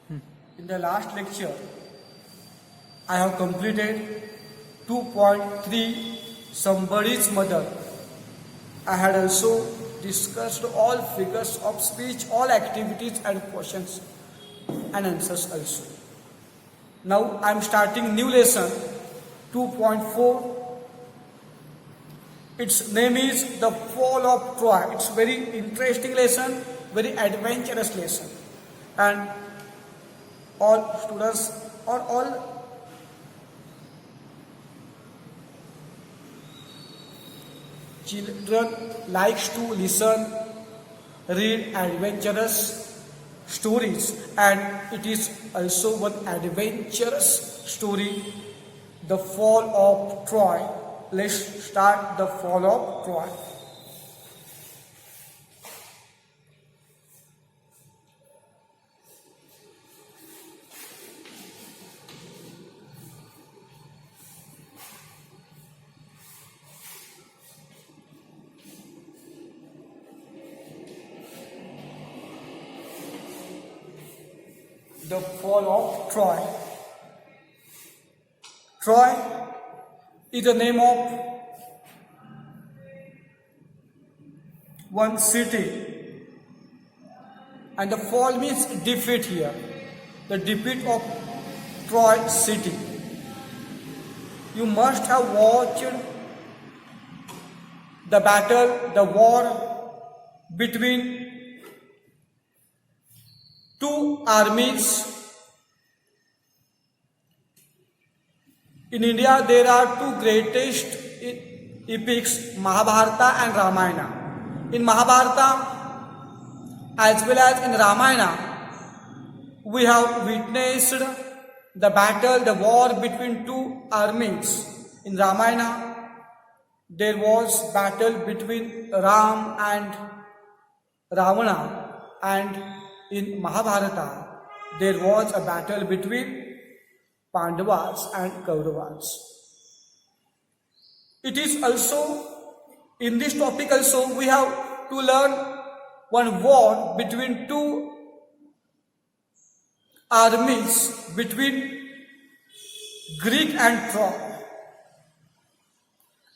In the last lecture, I have completed 2.3 Somebody's Mother. I had also discussed all figures of speech, all activities and questions and answers also. Now I am starting new lesson 2.4. Its name is The Fall of Troy. It's very interesting lesson, very adventurous lesson. And all students or all children likes to listen, read adventurous stories, and it is also one adventurous story, The Fall of Troy. Let's start The Fall of Troy. The Fall of Troy. Troy is the name of one city, and the fall means defeat here. The defeat of Troy city. You must have watched the battle, the war between two armies. In India, there are two greatest epics, Mahabharata and Ramayana. In Mahabharata, as well as in Ramayana, we have witnessed the battle, the war between two armies. In Ramayana, there was battle between Ram and Ravana, and in Mahabharata, there was a battle between Pandavas and Kauravas. It is also, in this topic also, we have to learn one war between two armies, between Greek and Troy.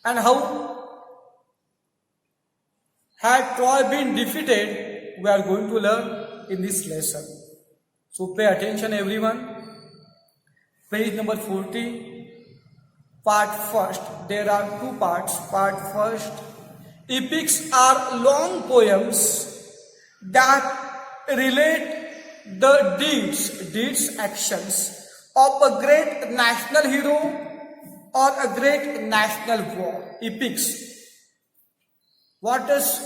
And how had Troy been defeated, we are going to learn in this lesson. So pay attention everyone. Page number 40, part first. There are two parts. Part first. Epics are long poems that relate the deeds, actions of a great national hero or a great national war. Epics. What does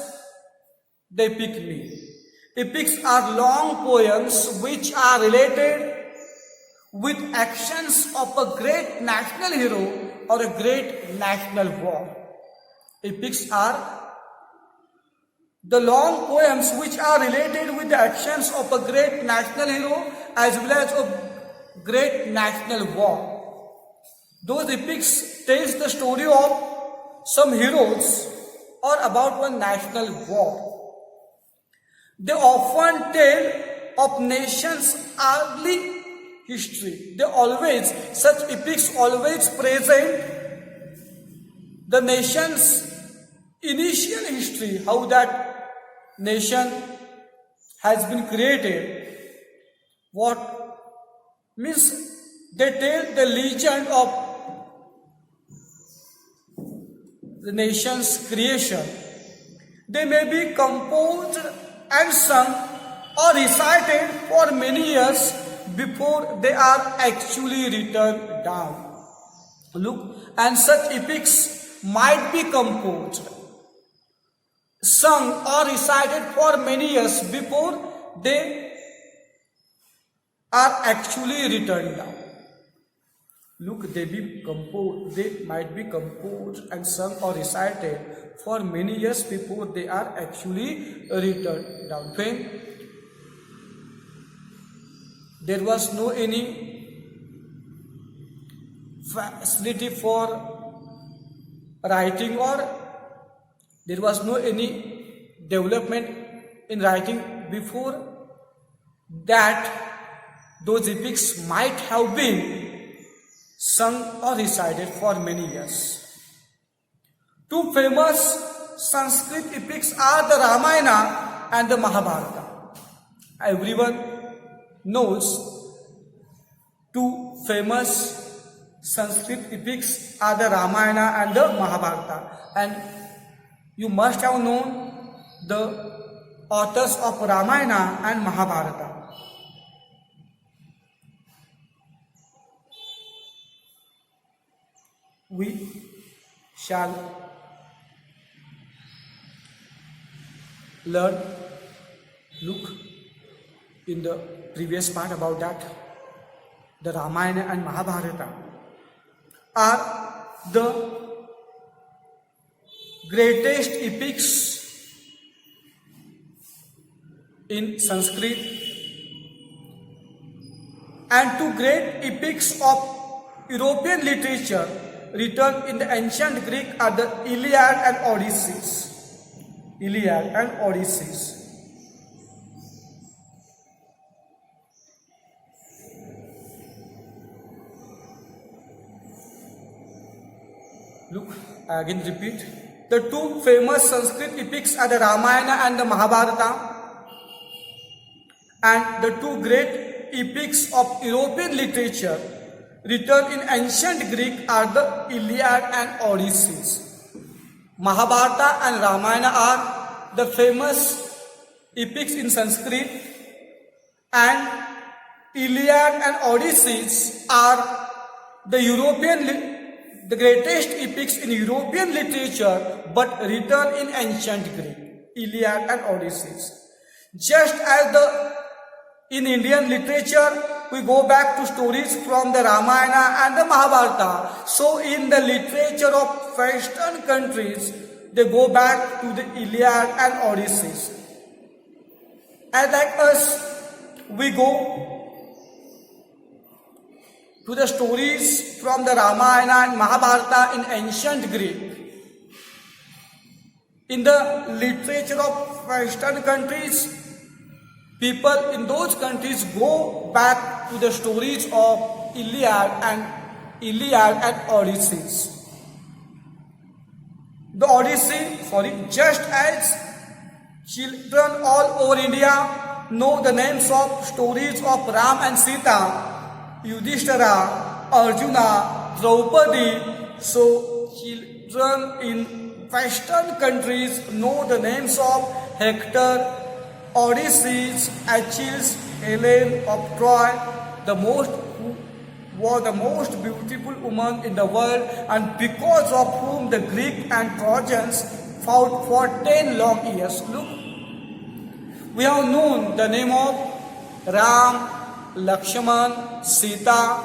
the epic mean? Epics are long poems which are related with actions of a great national hero or a great national war. Epics are the long poems which are related with the actions of a great national hero as well as a great national war. Those epics tells the story of some heroes or about one national war. They often tell of nations' early history. Such epics always present the nation's initial history, how that nation has been created. What means they tell the legend of the nation's creation. They may be composed and sung or recited for many years before they are actually written down. Look, and such epics might be composed, sung or recited for many years before they are actually written down. Look, they might be composed and sung or recited for many years before they are actually written down. When there was no any facility for writing, or there was no any development in writing before that, those epics might have been sung or recited for many years. Two famous Sanskrit epics are the Ramayana and the Mahabharata. Everyone knows two famous Sanskrit epics are the Ramayana and the Mahabharata, and you must have known the authors of Ramayana and Mahabharata. We shall look in the previous part about that. The Ramayana and Mahabharata are the greatest epics in Sanskrit, and two great epics of European literature written in the ancient Greek are the Iliad and Odysseus. Iliad and Odysseus. Look, I again repeat. The two famous Sanskrit epics are the Ramayana and the Mahabharata. And the two great epics of European literature written in ancient Greek are the Iliad and Odysseus. Mahabharata and Ramayana are the famous epics in Sanskrit, and Iliad and Odysseus are the greatest epics in European literature but written in ancient Greek. Iliad and Odysseus. Just as in Indian literature we go back to stories from the Ramayana and the Mahabharata, so in the literature of Western countries they go back to the Iliad and Odysseus. And like us, we go to the stories from the Ramayana and Mahabharata in ancient Greek. In the literature of Western countries, people in those countries go back to the stories of Iliad and Odysseus. The Odyssey, just as children all over India know the names of stories of Ram and Sita, Yudhishthira, Arjuna, Draupadi, so children in Western countries know the names of Hector, Odysseus, Achilles, Helen of Troy, who was the most beautiful woman in the world, and because of whom the Greeks and Trojans fought for 10 long years. Look, we have known the name of Ram, Lakshman, Sita,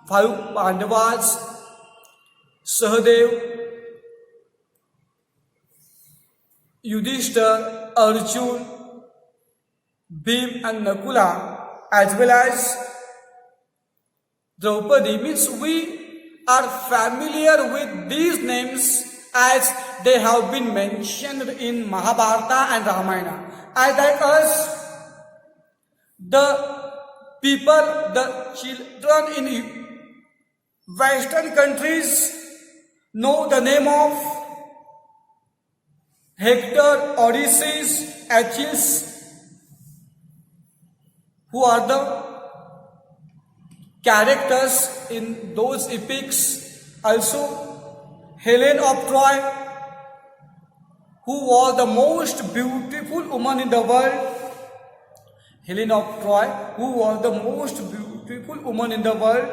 5 Pandavas, Sahadev, Yudhishthira, Arjun, Bhim and Nakula, as well as Draupadi. Means we are familiar with these names as they have been mentioned in Mahabharata and Ramayana. As like us, the children in Western countries know the name of Hector, Odysseus, Achilles, who are the characters in those epics. Also, Helen of Troy, who was the most beautiful woman in the world. Helen of Troy, who was the most beautiful woman in the world.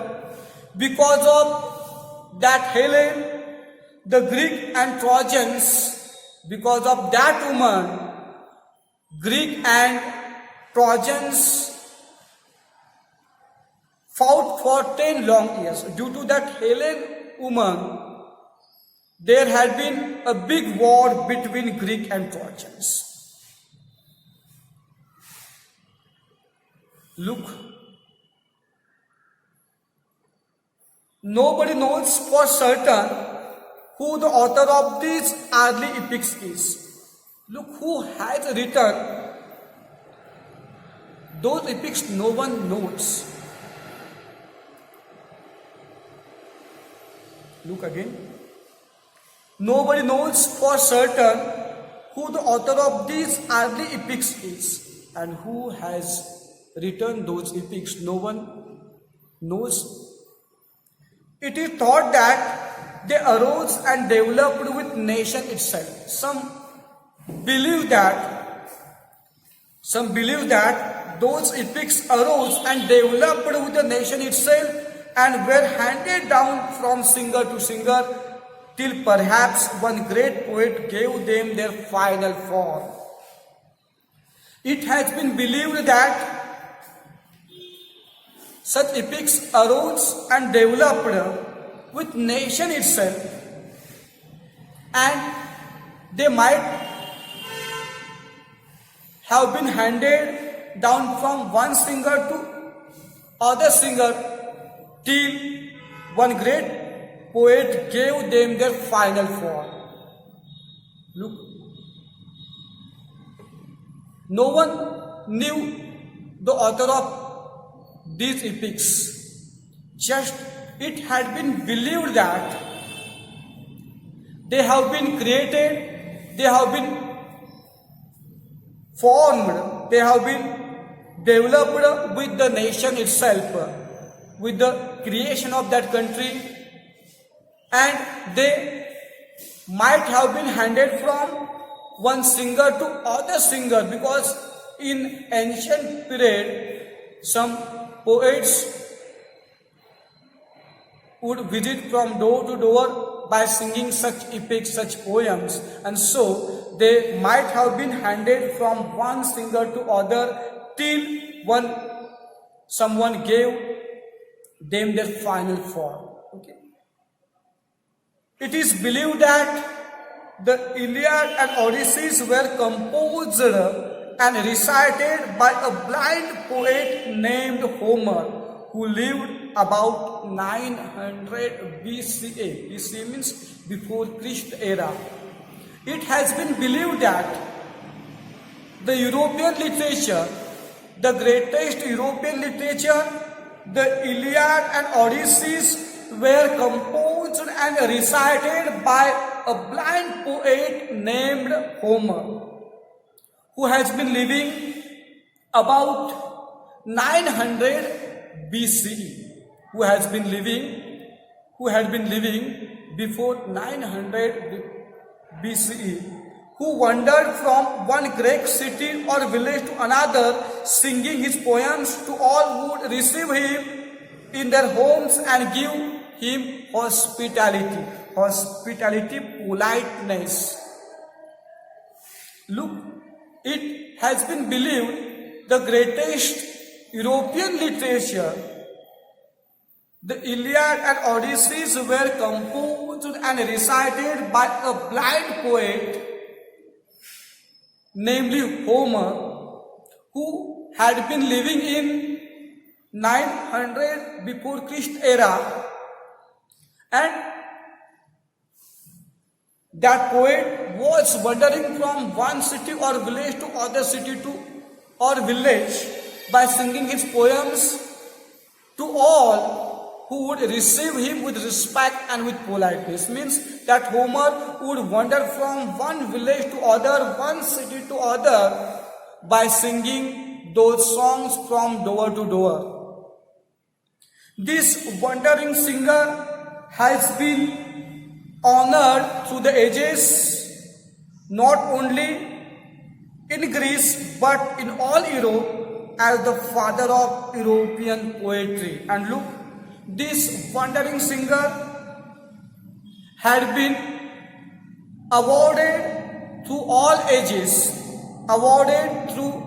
Because of that Helen, the Greek and Trojans, because of that woman, Greek and Trojans fought for 10 long years. Due to that Helen woman, there had been a big war between Greek and Trojans. Look, nobody knows for certain who the author of these early epics is. Look who has written those epics no one knows. Look again. Nobody knows for certain who the author of these early epics is and who has written those epics. No one knows. It is thought that they arose and developed with nation itself. Some believe that those epics arose and developed with the nation itself and were handed down from singer to singer till perhaps one great poet gave them their final form. It has been believed that such epics arose and developed with nation itself, and they might have been handed down from one singer to other singer till one great poet gave them their final form. Look, no one knew the author of these epics. Just it had been believed that they have been created, they have been formed, they have been developed with the nation itself, with the creation of that country, and they might have been handed from one singer to other singer, because in ancient period some poets would visit from door to door by singing such epics, such poems, and so they might have been handed from one singer to other till someone gave them their final form. Okay. It is believed that the Iliad and Odyssey were composed and recited by a blind poet named Homer, who lived about 900 BCA. BCA means before Christ era. It has been believed that the European literature, the greatest European literature, the Iliad and Odyssey, were composed and recited by a blind poet named Homer, who has been living about 900 BCE, who had been living before 900 BCE, who wandered from one Greek city or village to another, singing his poems to all who would receive him in their homes and give him hospitality, politeness. Look, it has been believed the greatest European literature, the Iliad and Odyssey, were composed and recited by a blind poet, namely Homer, who had been living in 900 before Christ era, and that poet was wandering from one city or village to other city or village by singing his poems to all who would receive him with respect and with politeness. Means that Homer would wander from one village to other, one city to other, by singing those songs from door to door. This wandering singer has been honored through the ages, not only in Greece but in all Europe, as the father of European poetry. And look, this wandering singer had been awarded through all ages, awarded through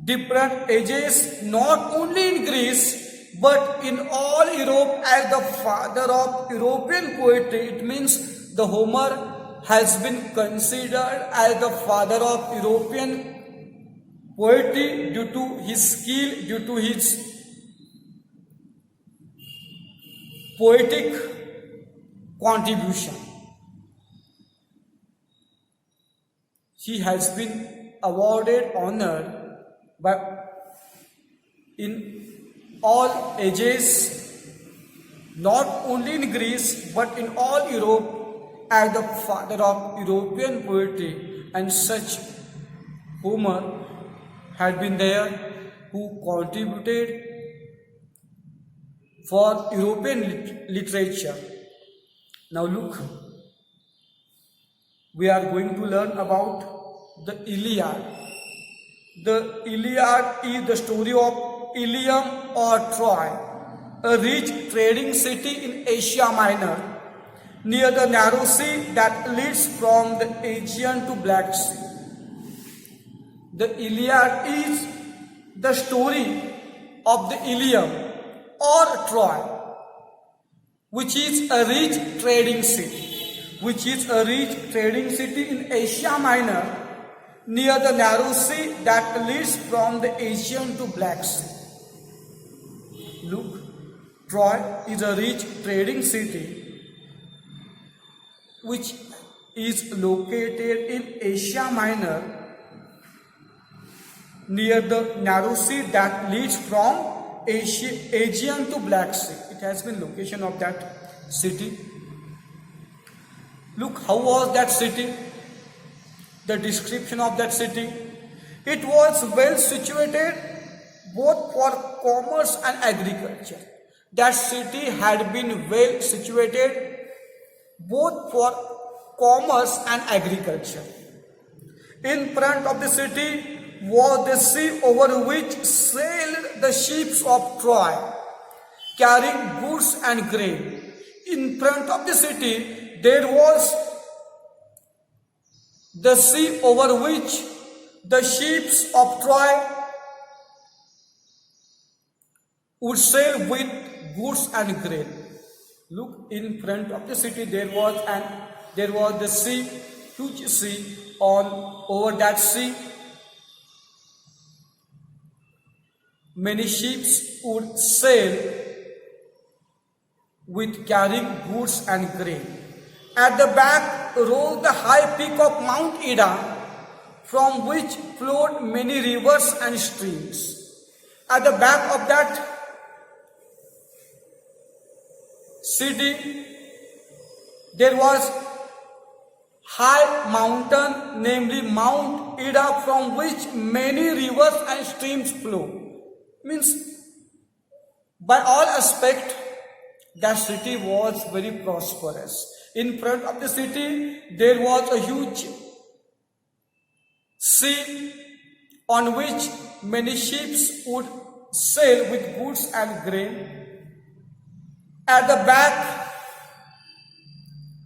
different ages, not only in Greece but in all Europe, as the father of European poetry. It means the Homer has been considered as the father of European poetry due to his skill, due to his poetic contribution. She has been awarded honor by in all ages, not only in Greece but in all Europe, as the father of European poetry, and such Homer had been there who contributed for European literature. Now look, we are going to learn about the Iliad. The Iliad is the story of Ilium or Troy, a rich trading city in Asia Minor, near the narrow sea that leads from the Aegean to Black Sea. The Iliad is the story of the Ilium or Troy, which is a rich trading city. In Asia Minor, near the narrow sea that leads from the Aegean to Black Sea. Look, Troy is a rich trading city which is located in Asia Minor, near the narrow sea that leads from Aegean to Black Sea. It has been location of that city. Look, how was that city? The description of that city. It was well situated both for commerce and agriculture. That city had been well situated both for commerce and agriculture. In front of the city was the sea over which sailed the ships of Troy, carrying goods and grain. In front of the city there was the sea over which the ships of Troy would sail with goods and grain. Look, in front of the city there was the sea, huge sea. Over that sea, many ships would sail with carrying goods and grain. At the back rose the high peak of Mount Ida, from which flowed many rivers and streams. At the back of that city, there was high mountain, namely Mount Ida, from which many rivers and streams flow. Means, by all aspects, that city was very prosperous. In front of the city, there was a huge sea on which many ships would sail with goods and grain. At the back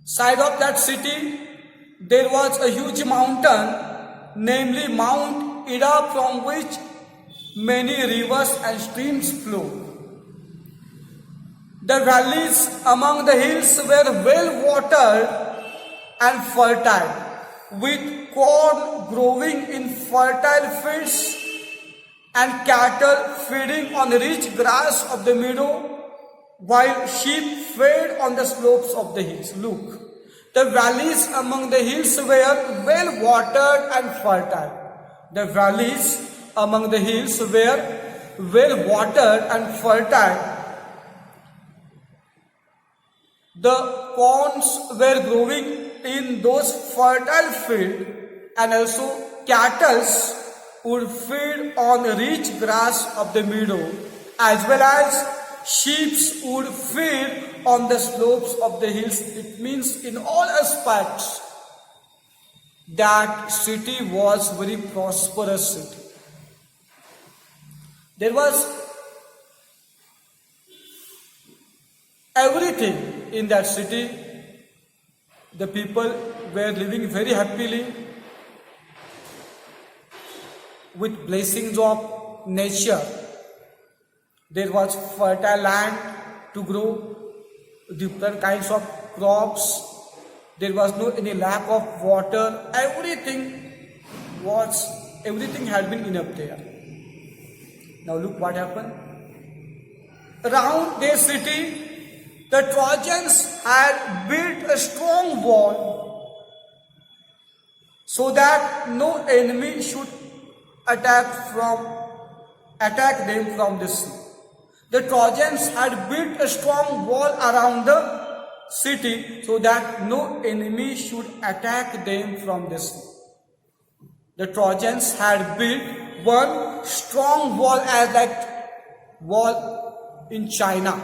side of that city, there was a huge mountain, namely Mount Ida, from which many rivers and streams flow. The valleys among the hills were well watered and fertile, with corn growing in fertile fields and cattle feeding on the rich grass of the meadow, while sheep fed on the slopes of the hills. Look, the valleys among the hills were well watered and fertile. The valleys among the hills were well watered and fertile. The corns were growing in those fertile fields, and also cattle would feed on the rich grass of the meadow, as well as sheep would feed on the slopes of the hills. It means in all aspects that city was very prosperous city. There was everything in that city. The people were living very happily with blessings of nature. There was fertile land to grow different kinds of crops. There was no any lack of water. Everything had been enough there. Now look what happened. Around their city, the Trojans had built a strong wall so that no enemy should attack them from the sea. The Trojans had built a strong wall around the city so that no enemy should attack them from the sea. The Trojans had built one strong wall as like wall in China.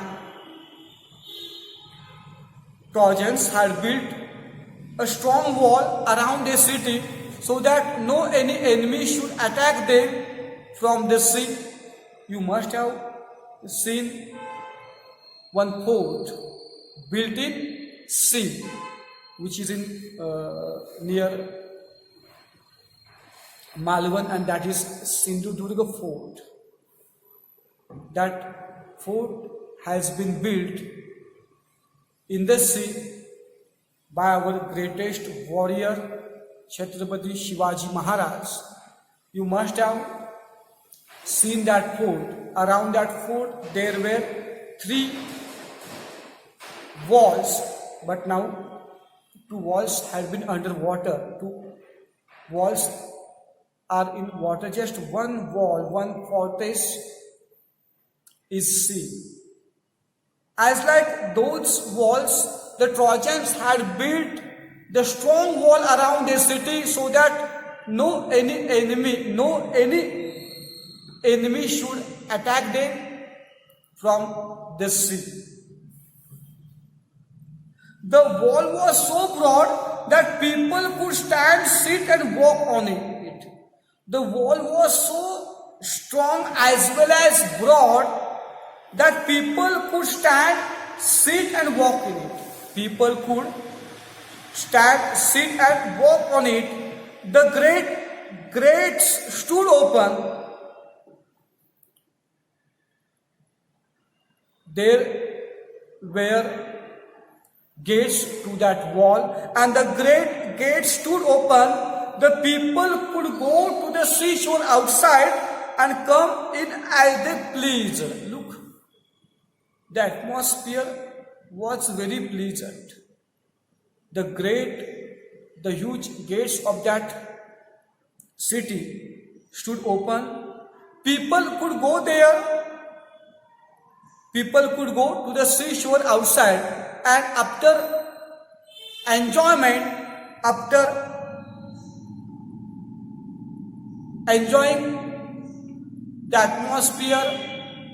Trojans had built a strong wall around the city so that no any enemy should attack them from the sea. You must have seen one fort built in sea, which is in near Malvan, and that is Sindhudurga Fort. That fort has been built in the sea by our greatest warrior Chhatrapati Shivaji Maharaj. You must have seen that fort. Around that fort there were 3 walls, but now 2 walls had been underwater. 2 walls are in water. Just one wall, one fortress is sea. As like those walls, the Trojans had built the strong wall around the city so that no any enemy should attack them from the sea. The wall was so broad that people could stand, sit and walk on it. The wall was so strong as well as broad that people could stand, sit and walk in it. People could stand, sit and walk on it. The gates stood open. There were gates to that wall, and the great gates stood open. The people could go to the seashore outside and come in as they pleased. Look, the atmosphere was very pleasant. The huge gates of that city stood open. People could go there. People could go to the seashore outside, and after enjoyment, after enjoying the atmosphere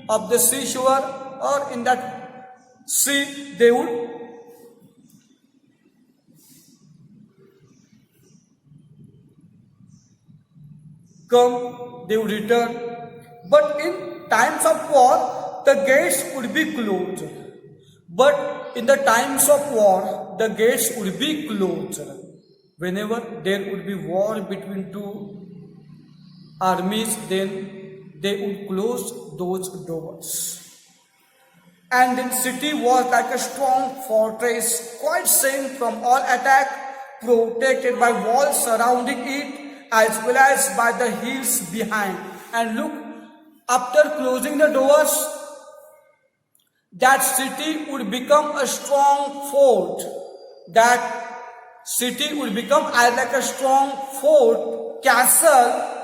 of the seashore or in that sea, they would come, they would return. But in times of war, the gates would be closed. But in the times of war, the gates would be closed. Whenever there would be war between 2 armies, then they would close those doors. And the city was like a strong fortress, quite safe from all attack, protected by walls surrounding it, as well as by the hills behind. And look, after closing the doors, that city would become a strong fort. That city would become like a strong fort, castle,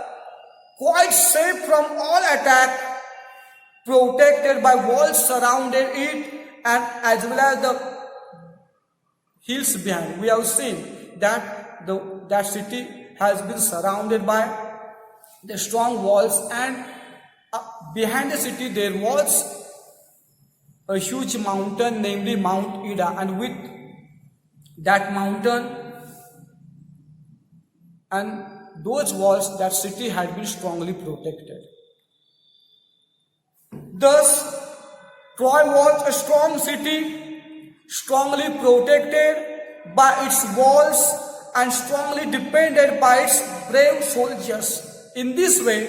quite safe from all attack, protected by walls surrounded it, and as well as the hills behind. We have seen that that city has been surrounded by the strong walls, and behind the city there was a huge mountain, namely Mount Ida, and with that mountain and those walls, that city had been strongly protected. Thus, Troy was a strong city, strongly protected by its walls and strongly depended by its brave soldiers. In this way,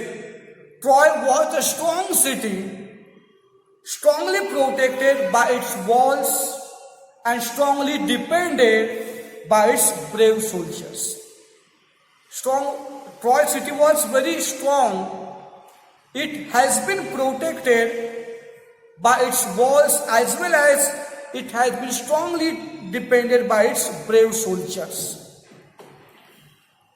Troy was a strong city, strongly protected by its walls and strongly depended by its brave soldiers. Troy city was very strong. It has been protected by its walls as well as it has been strongly depended by its brave soldiers.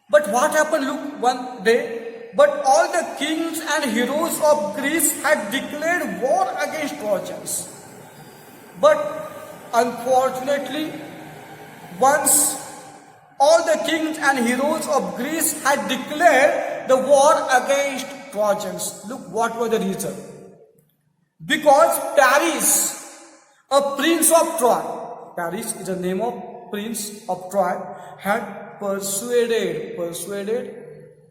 But what happened? Look, one day, but all the kings and heroes of Greece had declared war against Trojans. But unfortunately, once all the kings and heroes of Greece had declared the war against Trojans. Look, what was the reason? Because Paris, a prince of Troy, Paris is the name of prince of Troy, had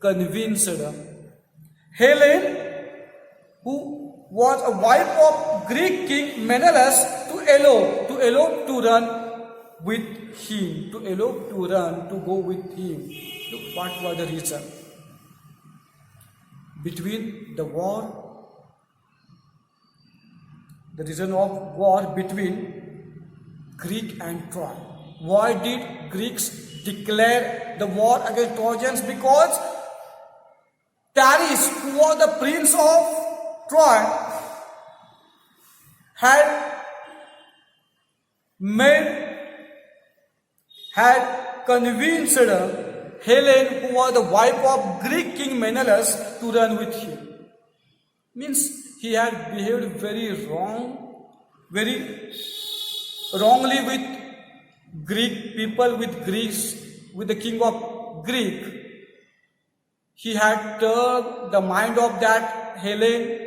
convinced Helen, who was a wife of Greek king Menelaus, to elope to run with him, to go with him. Look, what was the reason? Between the reason of war between Greek and Troy. Why did Greeks declare the war against Trojans? Because Paris, who was the prince of Troy, had convinced Helen, who was the wife of Greek king Menelaus, to run with him. Means he had behaved very wrongly with Greek people, with Greece, with the king of Greek. He had turned the mind of that Helen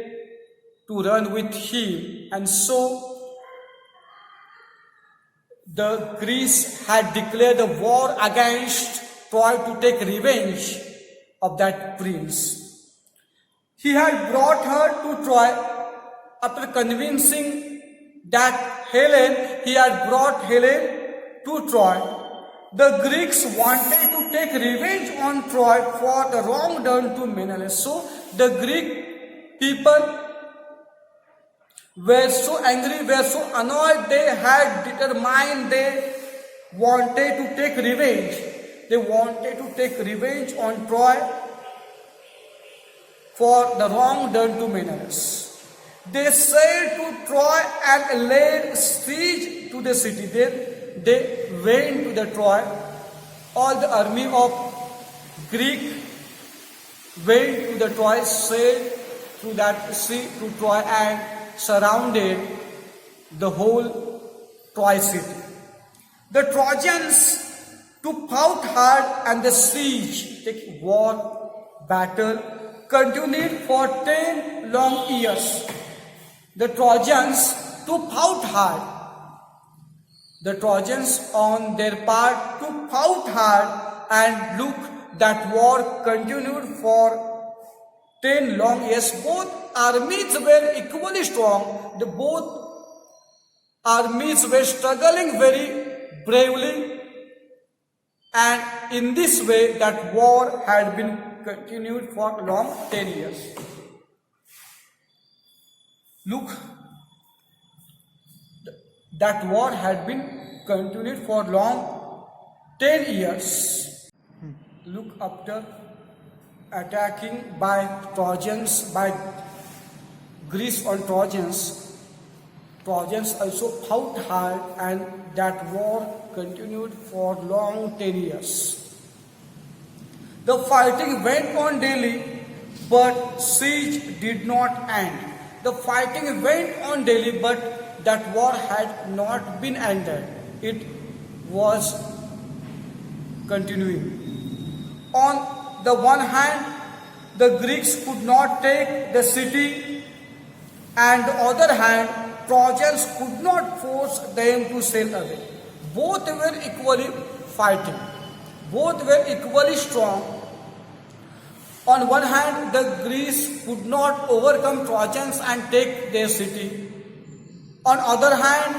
to run with him, and so the Greece had declared a war against Troy to take revenge of that prince. He had brought her to Troy after convincing that Helen. He had brought Helen to Troy. The Greeks wanted to take revenge on Troy for the wrong done to Menelaus. So the Greek people were so angry, were so annoyed, they had determined they wanted to take revenge. They wanted to take revenge on Troy for the wrong done to Menelaus. They sailed to Troy and laid siege to the city. They went to the Troy. All the army of Greek went to the Troy, sailed through that sea to Troy and surrounded the whole Troy city. The Trojans took out hard, and the siege, the war battle, continued for 10 long years. The Trojans took out hard. The Trojans on their part took out hard, and look, that war continued for 10 long years. Both armies were equally strong. Both armies were struggling very bravely, and in this way that war had been continued for long 10 years. Look, that war had been continued for long 10 years. Look, after attacking by Trojans, by Greece on Trojans, Trojans also fought hard, and that war continued for long 10 years. The fighting went on daily, but siege did not end. The fighting went on daily, but that war had not been ended. It was continuing. On the one hand, the Greeks could not take the city, and the other hand, Trojans could not force them to sail away. Both were equally fighting. Both were equally strong. On one hand, the Greeks could not overcome Trojans and take their city. On other hand,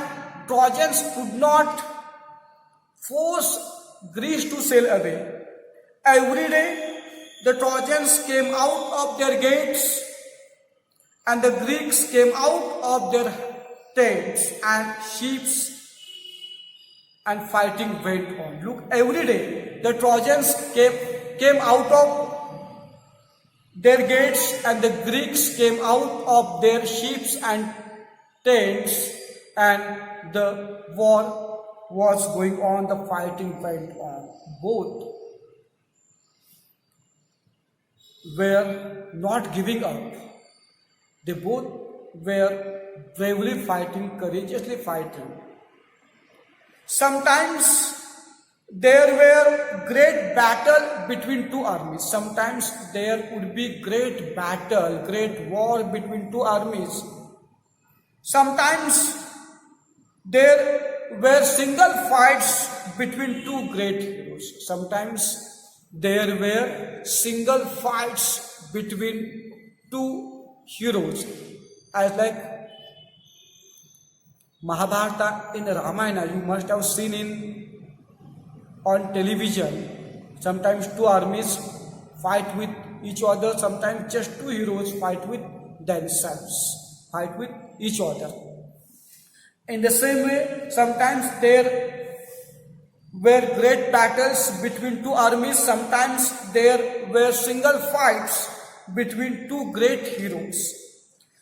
Trojans could not force Greece to sail away. Every day, the Trojans came out of their gates, and the Greeks came out of their tents and ships, and fighting went on. Look, every day the Trojans came out of their gates, and the Greeks came out of their ships and tents, and the war was going on, the fighting went on. Both were not giving up. They both were bravely fighting, courageously fighting. Sometimes there were great battle between two armies. Sometimes there would be great battle, great war between two armies. Sometimes there were single fights between two great heroes. Sometimes there were single fights between two heroes. As like Mahabharata in Ramayana, you must have seen on television. Sometimes two armies fight with each other, sometimes just two heroes fight with themselves, fight with each other. In the same way, sometimes there were great battles between two armies, sometimes there were single fights between two great heroes.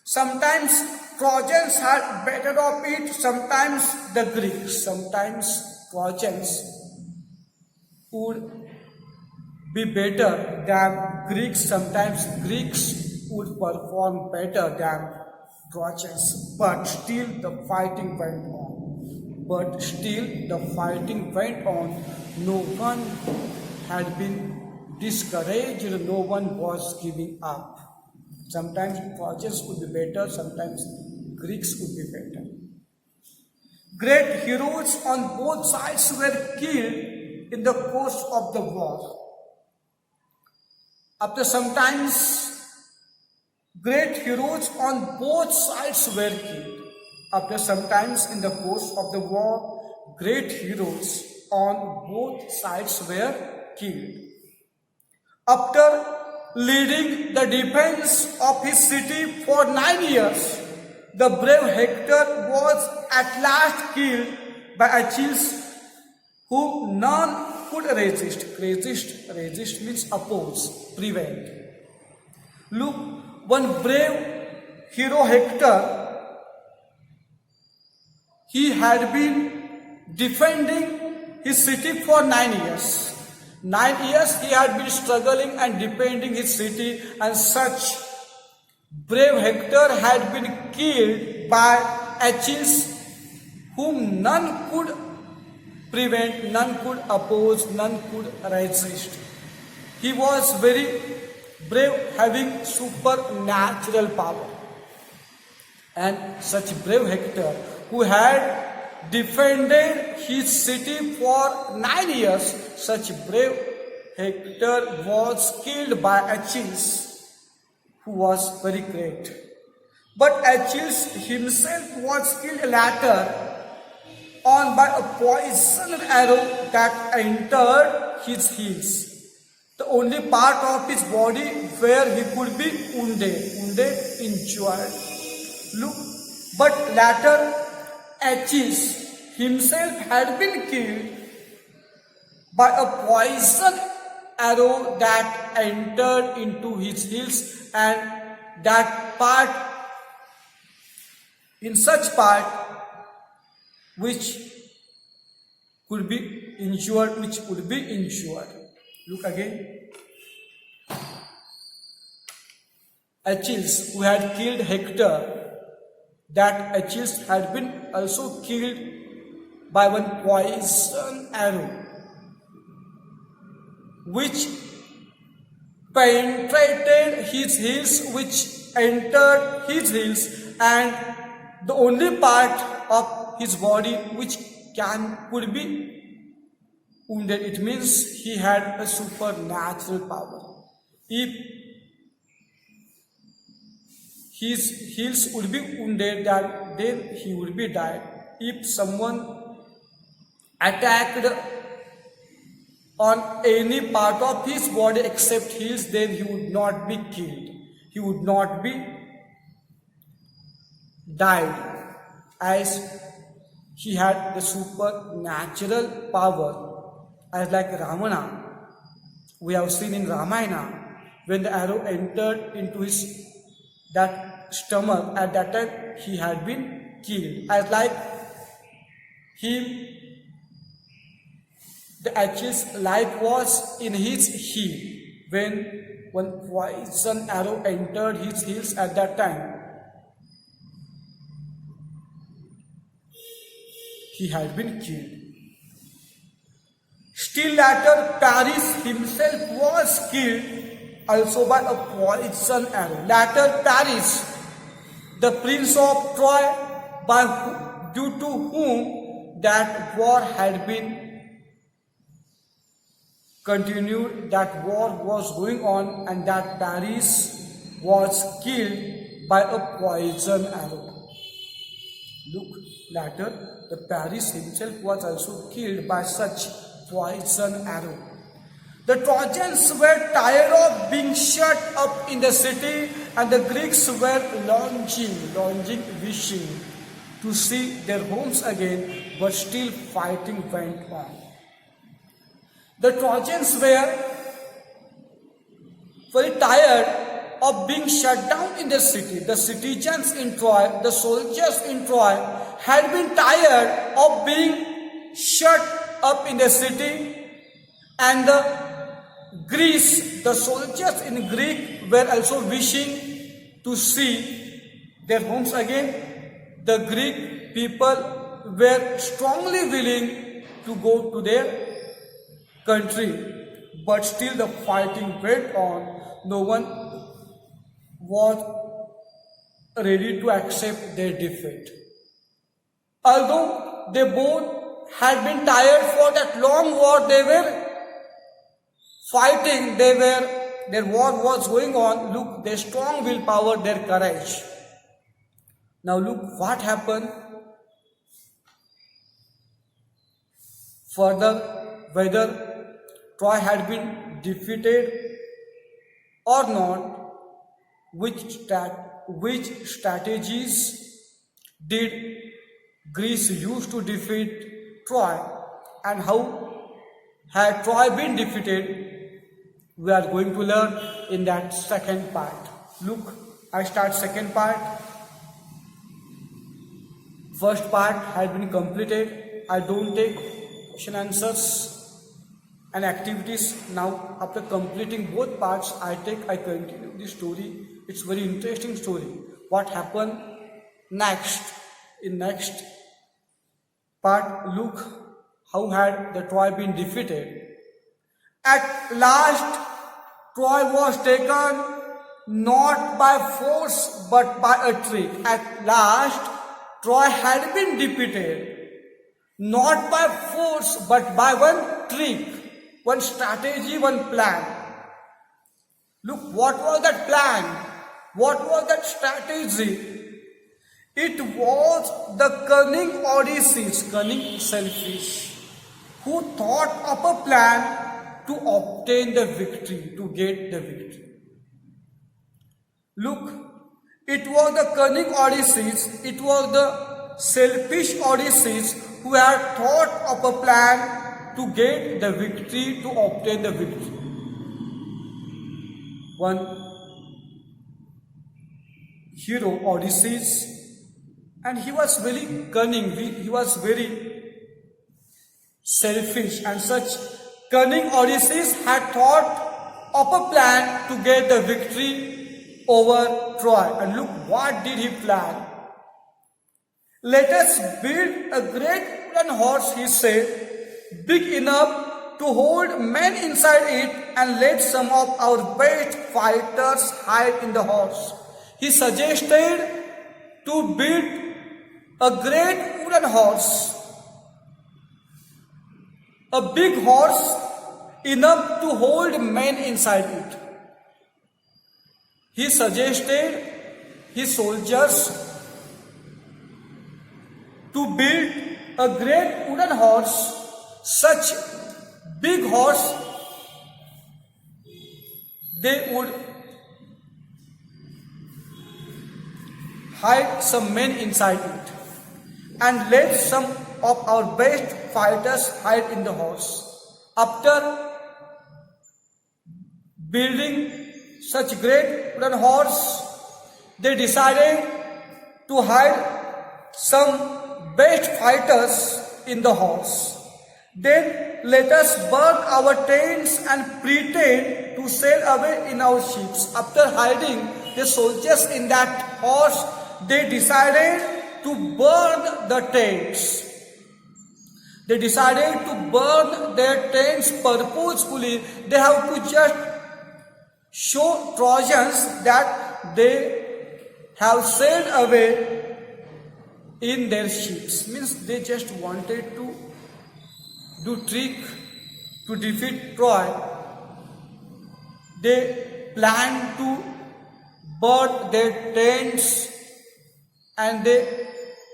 Sometimes Trojans had better of it, sometimes the Greeks, sometimes Trojans would be better than Greeks, sometimes Greeks would perform better than Trojans, but still the fighting went on. But still the fighting went on. No one had been discouraged, no one was giving up. Sometimes Trojans would be better, sometimes Greeks would be better. Great heroes on both sides were killed in the course of the war. After some times, great heroes on both sides were killed. After some times in the course of the war, great heroes on both sides were killed. After leading the defense of his city for 9 years, the brave Hector was at last killed by Achilles, whom none could resist. Resist means oppose, prevent. Look, one brave hero Hector, he had been defending his city for 9 years. 9 years he had been struggling and defending his city, and such brave Hector had been killed by Achilles, whom none could prevent, none could oppose, none could resist. He was very brave, having supernatural power. And such brave Hector, who had defended his city for 9 years, such brave Hector was killed by Achilles, who was very great. But Achilles himself was killed later on by a poisoned arrow that entered his heels, the only part of his body where he could be wounded, injured. Look, but later Achilles himself had been killed by a poison arrow that entered into his heels, and that part, in such part which could be injured, Look again. Achilles, who had killed Hector, that Achilles had been also killed by one poison arrow, which penetrated his heels, which entered his heels, and the only part of his body which could be wounded. It means he had a supernatural power. If his heels would be wounded, then he would be died. If someone attacked on any part of his body except heels, then he would not be killed. He would not be died, as he had the supernatural power. As like Ravana, we have seen in Ramayana, when the arrow entered into his that stomach, at that time he had been killed. As like him, the Achilles' life was in his heel when one poison arrow entered his heels at that time. He had been killed. Still later, Paris himself was killed also by a poison arrow. Later, Paris, the prince of Troy, due to whom that war had been continued, that war was going on, and that Paris was killed by a poison arrow. Look, later, the Paris himself was also killed by such poison arrow. The Trojans were tired of being shut up in the city, and the Greeks were longing, wishing to see their homes again, but still fighting went on. The Trojans were very tired of being shut down in the city. The citizens in Troy, the soldiers in Troy, had been tired of being shut up in the city, and the Greece, the soldiers in Greek, were also wishing to see their homes again. The Greek people were strongly willing to go to their country, but still the fighting went on. No one was ready to accept their defeat. Although they both had been tired for that long war, they were fighting, their war was going on. Look, their strong willpower, their courage. Now look what happened. Further, whether Troy had been defeated or not, which strategies did Greece use to defeat Troy, and how had Troy been defeated, we are going to learn in that second part. Look, I start second part. First part had been completed. I don't take question answers and activities. Now after completing both parts, I continue the story. It's very interesting story. What happened next? In next part, look how had the Troy been defeated. At last, Troy was taken not by force but by a trick. At last, Troy had been defeated not by force but by one trick, one strategy, one plan. Look, what was that plan? What was that strategy? It was the cunning Odysseus, cunning selfish, who thought of a plan to obtain the victory, to get the victory. Look, it was the cunning Odysseus, it was the selfish Odysseus who had thought of a plan to get the victory, to obtain the victory. One hero, Odysseus, and he was very cunning, he was very selfish, and such cunning Odysseus had thought of a plan to get the victory over Troy. And look, what did he plan? Let us build a great wooden horse, he said, big enough to hold men inside it, and let some of our best fighters hide in the horse. He suggested to build a great wooden horse, a big horse enough to hold men inside it. He suggested his soldiers to build a great wooden horse, such big horse they would hide some men inside it, and let some of our best fighters hide in the horse. After building such great wooden horse, they decided to hide some best fighters in the horse. Then let us burn our tents and pretend to sail away in our ships. After hiding the soldiers in that horse, they decided to burn the tents. They decided to burn their tents purposefully. They have to just show Trojans that they have sailed away in their ships. Means they just wanted to do trick to defeat Troy. They planned to burn their tents and they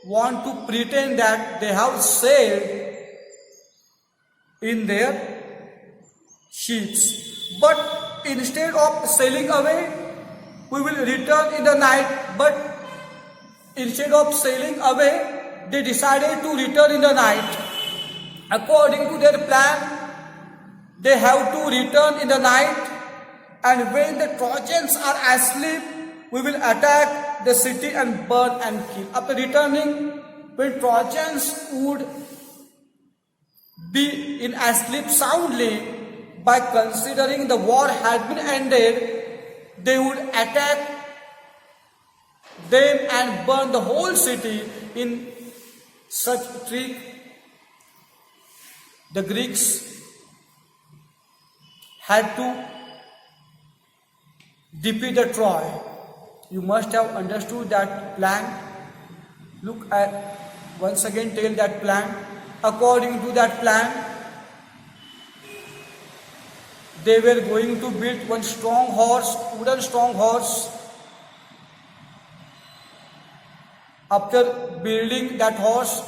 want to pretend that they have sailed in their ships. But instead of sailing away, we will return in the night. But instead of sailing away, they decided to return in the night. According to their plan, they have to return in the night, and when the Trojans are asleep, we will attack the city and burn and kill. After returning, when Trojans would be in asleep soundly, by considering the war had been ended, they would attack them and burn the whole city. In such trick, the Greeks had to defeat the Troy. You must have understood that plan. Look at, once again tell that plan. According to that plan, they were going to build one strong horse, wooden strong horse. After building that horse,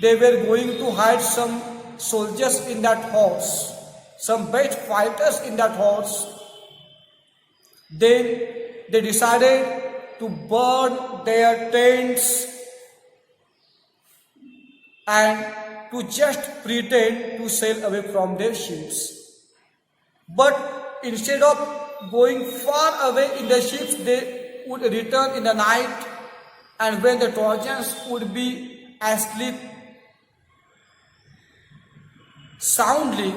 they were going to hide some soldiers in that horse, some best fighters in that horse. Then they decided to burn their tents and to just pretend to sail away from their ships. But instead of going far away in the ships, they would return in the night, and when the Trojans would be asleep soundly,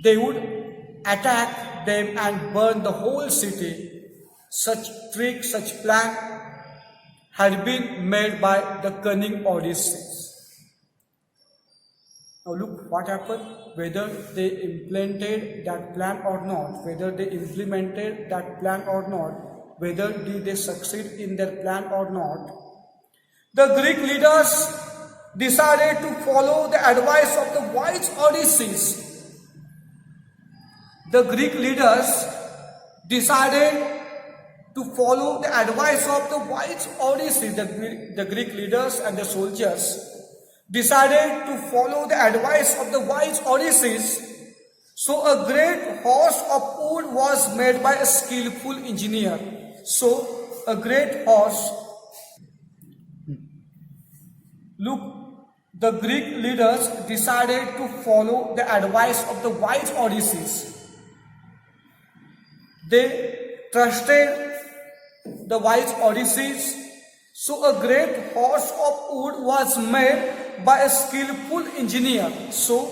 they would attack them and burn the whole city. Such trick, such plan had been made by the cunning Odysseus. Now look what happened, whether they implemented that plan or not, whether did they succeed in their plan or not. The Greek leaders decided to follow the advice of the wise Odysseus. The Greek leaders decided to follow the advice of the wise Odysseus. The Greek leaders and the soldiers decided to follow the advice of the wise Odysseus. So a great horse of wood was made by a skillful engineer. So a great horse. Look, the Greek leaders decided to follow the advice of the wise Odysseus. They trusted the wise Odysseus. So a great horse of wood was made by a skillful engineer. So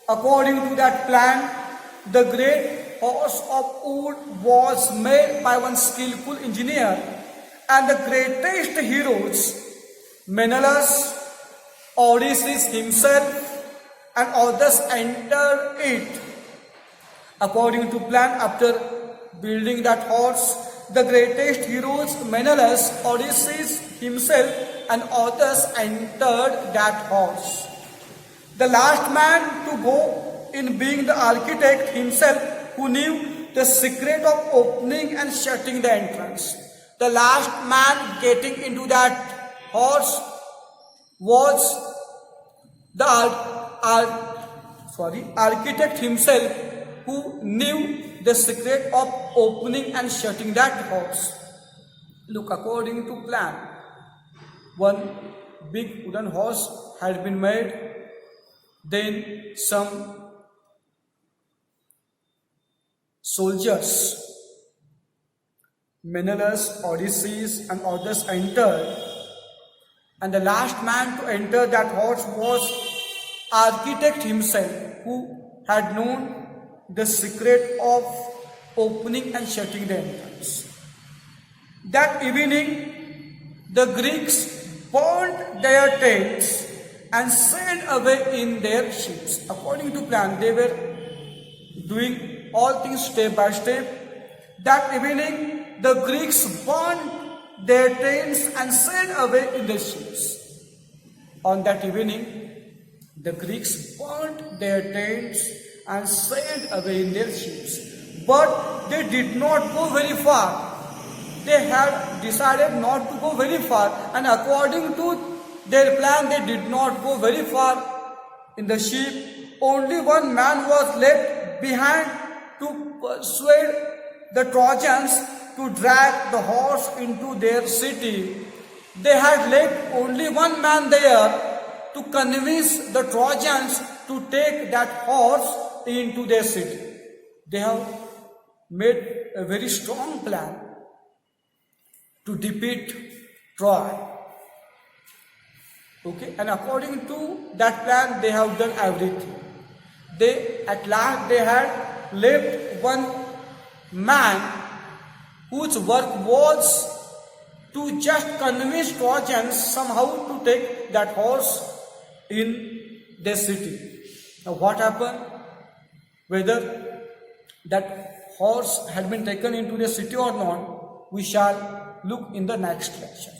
according to that plan, the great horse of wood was made by one skillful engineer, and the greatest heroes, Menelaus, Odysseus himself, and others entered it. According to plan, after building that horse, the greatest heroes, Menelaus, Odysseus himself, and others entered that horse. The last man to go in being the architect himself, who knew the secret of opening and shutting the entrance. The last man getting into that horse was the architect himself, who knew the secret of opening and shutting that horse. Look, according to plan, one big wooden horse had been made. Then some soldiers, Menelaus, Odysseus, and others entered. And the last man to enter that horse was architect himself, who had known the secret of opening and shutting the entrance. That evening, the Greeks burned their tents and sailed away in their ships. According to plan, they were doing all things step by step. That evening, the Greeks burned their tents and sailed away in their ships. On that evening, the Greeks burned their tents and sailed away in their ships. But they did not go very far. They had decided not to go very far, and according to their plan, they did not go very far in the ship. Only one man was left behind to persuade the Trojans to drag the horse into their city. They had left only one man there to convince the Trojans to take that horse into their city. They have made a very strong plan to defeat Troy. Okay, and according to that plan, they have done everything. At last they had left one man whose work was to just convince Trojans somehow to take that horse in their city. Now what happened? Whether that horse had been taken into the city or not, we shall look in the next lecture.